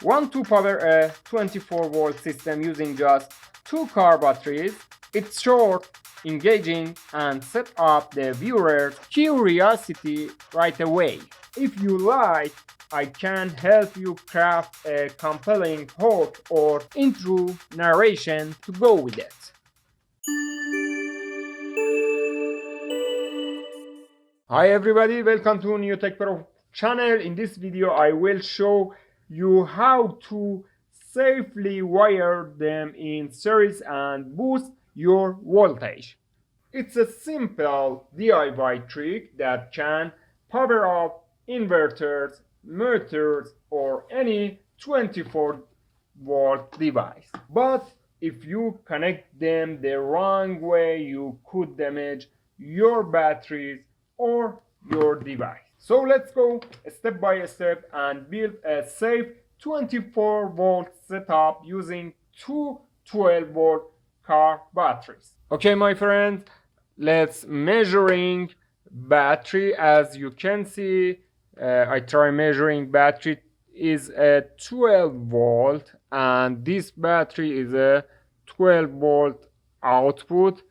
Want to power a 24-volt system using just 2 car batteries? It's short, engaging, and set up the viewer's curiosity right away. If you like, I can help you craft a compelling hook or intro narration to go with it. Hi everybody, welcome to New Tech Pro channel. In this video I will show you how to safely wire them in series and boost your voltage. It's a simple DIY trick that can power up inverters, motors, or any 24-volt device. But if you connect them the wrong way, you could damage your batteries or your device. So let's go step by step and build a safe 24-volt setup using two 12-volt car batteries. Okay, my friends, let's measuring battery. As you can see, I try measuring battery is a 12 volt and this battery is a 12 volt output.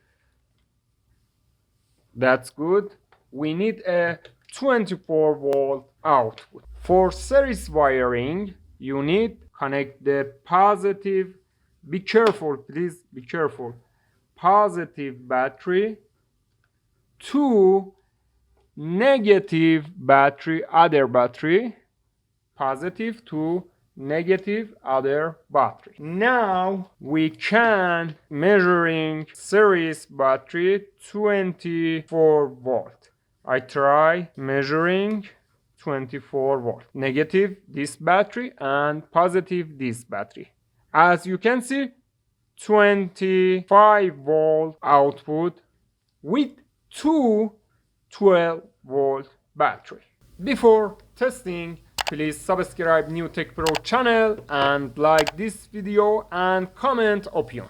That's good. We need a 24 volt output. For series wiring, you need connect the positive, be careful, please be careful, positive battery to negative battery, other battery, positive to negative other battery. Now we can measuring series battery 24 volt. I try measuring 24 volt, negative this battery and positive this battery. As you can see, 25 volt output with two 12 volt battery. Before testing, please subscribe New Tech Pro channel and like this video and comment opinion.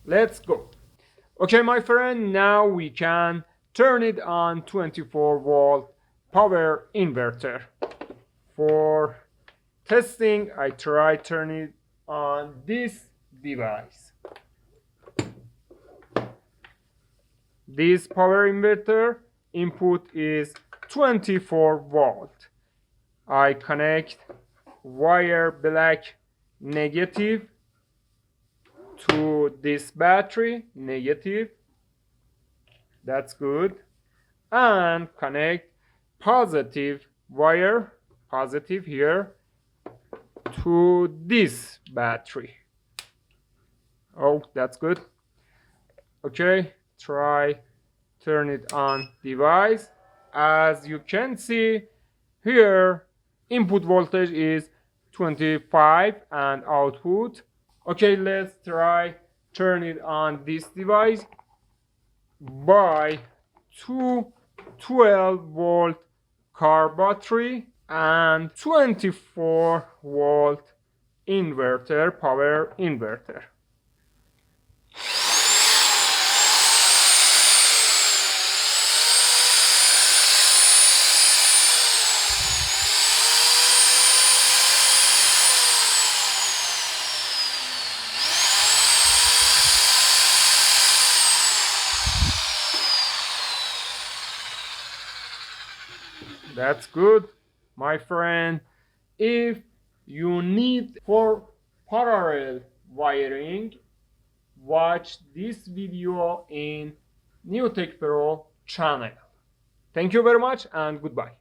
Let's go. Okay, my friend, now we can turn it on 24 volt power inverter. For testing, I try turn it on this device. This power inverter input is 24 volt. I connect wire black negative to this battery negative. That's good. And connect positive wire positive here to this battery. Oh, that's good. Okay, try turn it on device. As you can see here, input voltage is 25 and output. Okay, let's try turn it on this device by two 12 volt car battery and 24 volt inverter, power inverter. That's good, my friend. If you need for parallel wiring, watch this video in New Tech Pro channel. Thank you very much and goodbye.